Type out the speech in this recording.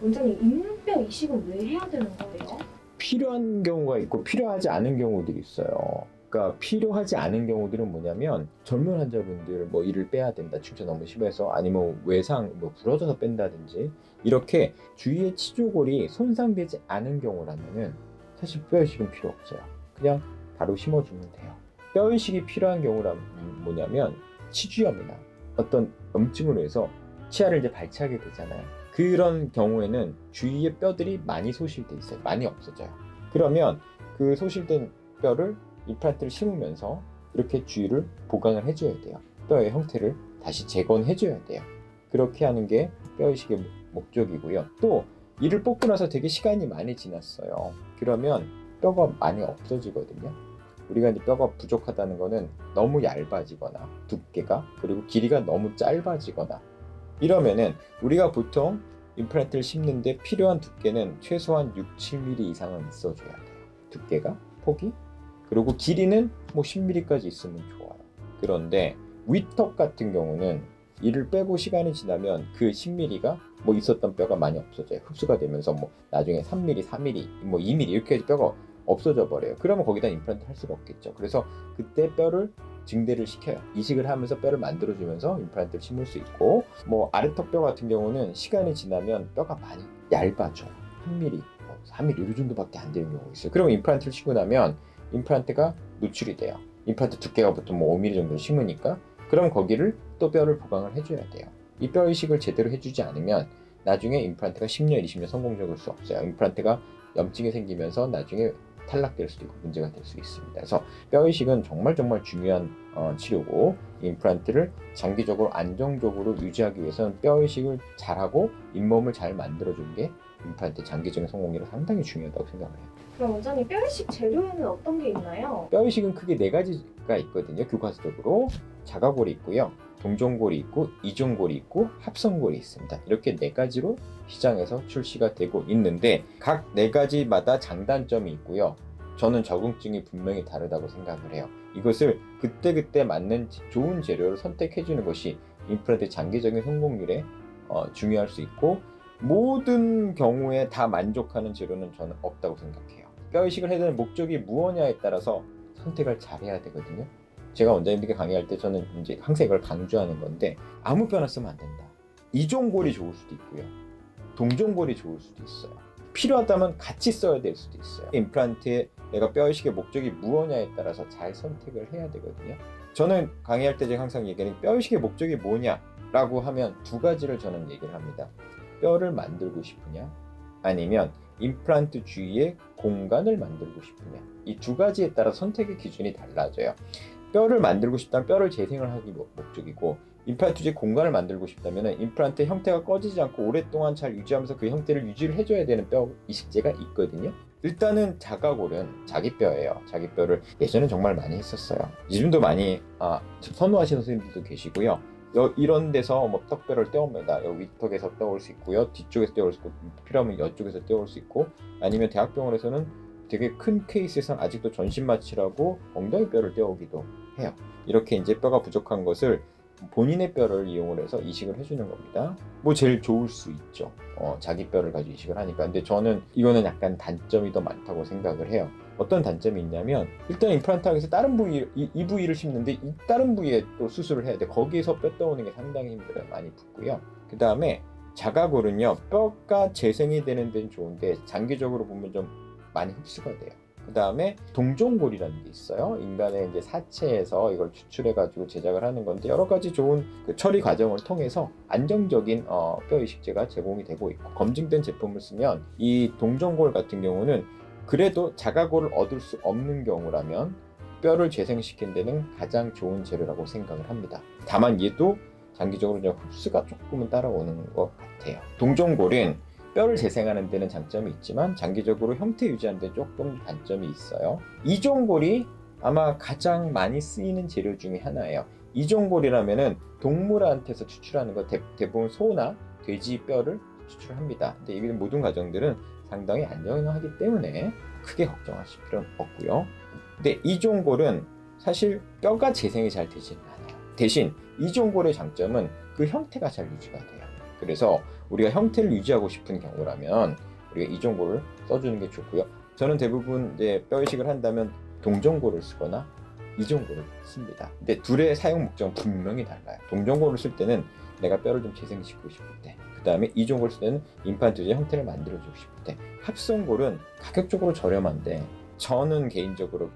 원장님, 인문뼈 이식은 왜 해야 되는 거예요? 필요한 경우가 있고 필요하지 않은 경우들이 있어요. 그러니까 필요하지 않은 경우들은 뭐냐면 젊은 환자분들 뭐 이를 빼야 된다, 충치 너무 심해서, 아니면 외상 뭐 부러져서 뺀다든지, 이렇게 주위의 치조골이 손상되지 않은 경우라면은 사실 뼈 이식은 필요 없어요. 그냥 바로 심어주면 돼요. 뼈 이식이 필요한 경우란 뭐냐면 치주염이나 어떤 염증으로 해서 치아를 이제 발치하게 되잖아요. 그런 경우에는 주위의 뼈들이 많이 소실돼 있어요. 많이 없어져요. 그러면 그 소실된 뼈를 임플란트를 심으면서 이렇게 주위를 보강을 해줘야 돼요. 뼈의 형태를 다시 재건해줘야 돼요. 그렇게 하는 게 뼈 이식의 목적이고요. 또 이를 뽑고 나서 되게 시간이 많이 지났어요. 그러면 뼈가 많이 없어지거든요. 우리가 이제 뼈가 부족하다는 거는 너무 얇아지거나 두께가, 그리고 길이가 너무 짧아지거나, 이러면은 우리가 보통 임플란트를 심는데 필요한 두께는 최소한 6, 7mm 이상은 있어줘야 돼요. 두께가, 폭이, 그리고 길이는 뭐 10mm까지 있으면 좋아요. 그런데 위턱 같은 경우는 이를 빼고 시간이 지나면 그 10mm가 뭐 있었던 뼈가 많이 없어져요. 흡수가 되면서 뭐 나중에 3mm, 4mm, 뭐 2mm 이렇게 해서 뼈가 없어져 버려요. 그러면 거기다 임플란트 할 수가 없겠죠. 그래서 그때 뼈를 증대를 시켜요. 이식을 하면서 뼈를 만들어주면서 임플란트를 심을 수 있고, 뭐 아래턱뼈 같은 경우는 시간이 지나면 뼈가 많이 얇아져요. 1mm, 3mm 이 정도밖에 안 되는 경우가 있어요. 그러면 임플란트를 심고 나면 임플란트가 노출이 돼요. 임플란트 두께가 보통 뭐 5mm 정도 심으니까, 그럼 거기를 또 뼈를 보강을 해줘야 돼요. 이 뼈 이식을 제대로 해주지 않으면 나중에 임플란트가 10년, 20년 성공적일 수 없어요. 임플란트가 염증이 생기면서 나중에 탈락될 수도 있고 문제가 될 수 있습니다. 그래서 뼈 이식은 정말 중요한 치료고, 임플란트를 장기적으로 안정적으로 유지하기 위해서는 뼈 이식을 잘하고 잇몸을 잘 만들어주는 게 임플란트 장기적인 성공률에 상당히 중요하다고 생각을 해요. 그럼 원장님, 뼈 이식 재료에는 어떤 게 있나요? 뼈 이식은 크게 4가지가 있거든요. 교과서적으로 자가골이 있고요, 동종골이 있고, 이종골이 있고, 합성골이 있습니다. 이렇게 4가지로 시장에서 출시가 되고 있는데, 각 4가지마다 장단점이 있고요. 저는 적응증이 분명히 다르다고 생각을 해요. 이것을 그때그때 맞는 좋은 재료를 선택해주는 것이 임플란트 장기적인 성공률에 중요할 수 있고, 모든 경우에 다 만족하는 재료는 저는 없다고 생각해요. 뼈 이식을 해야 되는 목적이 무엇냐에 따라서 선택을 잘 해야 되거든요. 제가 원장님들께 강의할 때 저는 이제 항상 이걸 강조하는 건데, 아무 뼈나 쓰면 안 된다. 이종골이 좋을 수도 있고요, 동종골이 좋을 수도 있어요. 필요하다면 같이 써야 될 수도 있어요. 임플란트에 내가 뼈 이식의 목적이 무엇냐에 따라서 잘 선택을 해야 되거든요. 저는 강의할 때 제가 항상 얘기하는, 뼈 이식의 목적이 뭐냐라고 하면 2가지를 저는 얘기를 합니다. 뼈를 만들고 싶으냐, 아니면 임플란트 주위에 공간을 만들고 싶으냐. 이 2가지에 따라 선택의 기준이 달라져요. 뼈를 만들고 싶다면 뼈를 재생을 하기 목적이고, 임플란트 주위에 공간을 만들고 싶다면 임플란트 형태가 꺼지지 않고 오랫동안 잘 유지하면서 그 형태를 유지를 해줘야 되는 뼈 이식제가 있거든요. 일단은 자가골은 자기 뼈예요. 자기 뼈를 예전에 정말 많이 했었어요. 요즘도 많이 선호하시는 선생님들도 계시고요. 이런 데서 뭐 턱뼈를 떼옵니다. 여기 위턱에서 떼올 수 있고요, 뒤쪽에서 떼올 수 있고, 필요하면 이쪽에서 떼올 수 있고, 아니면 대학병원에서는 되게 큰 케이스에서는 아직도 전신마취라고 엉덩이 뼈를 떼오기도 해요. 이렇게 이제 뼈가 부족한 것을 본인의 뼈를 이용을 해서 이식을 해주는 겁니다. 뭐 제일 좋을 수 있죠. 자기 뼈를 가지고 이식을 하니까. 근데 저는 이거는 약간 단점이 더 많다고 생각을 해요. 어떤 단점이 있냐면, 일단 임플란트 하기 위해서 다른 부위, 이 부위를 심는데 이 다른 부위에 또 수술을 해야 돼. 거기에서 뼈 떠오는 게 상당히 힘들어요. 많이 붓고요. 그 다음에 자가골은요, 뼈가 재생이 되는 데는 좋은데 장기적으로 보면 좀 많이 흡수가 돼요. 그 다음에 동종골이라는 게 있어요. 인간의 이제 사체에서 이걸 추출해가지고 제작을 하는 건데, 여러 가지 좋은 그 처리 과정을 통해서 안정적인 뼈 이식제가 제공이 되고 있고, 검증된 제품을 쓰면 이 동종골 같은 경우는 그래도 자가골을 얻을 수 없는 경우라면 뼈를 재생시키는 데는 가장 좋은 재료라고 생각을 합니다. 다만 얘도 장기적으로 좀 흡수가 조금은 따라오는 것 같아요. 동종골은 뼈를 재생하는 데는 장점이 있지만 장기적으로 형태 유지하는 데 조금 단점이 있어요. 이종골이 아마 가장 많이 쓰이는 재료 중에 하나예요. 이종골이라면은 동물한테서 추출하는 거, 대부분 소나 돼지 뼈를 추출합니다. 근데 이 모든 과정들은 상당히 안전하기 때문에 크게 걱정하실 필요는 없고요. 근데 이종골은 사실 뼈가 재생이 잘 되지는 않아요. 대신 이종골의 장점은 그 형태가 잘 유지가 돼요. 그래서 우리가 형태를 유지하고 싶은 경우라면 우리가 이종고를 써주는 게 좋고요. 저는 대부분 이제 뼈 이식을 한다면 동종고를 쓰거나 이종고를 씁니다. 근데 둘의 사용 목적은 분명히 달라요. 동종고를 쓸 때는 내가 뼈를 좀 재생시키고 싶을 때, 그 다음에 이종고를 쓸 때는 임플란트의 형태를 만들어주고 싶을 때, 합성골은 가격적으로 저렴한데 저는 개인적으로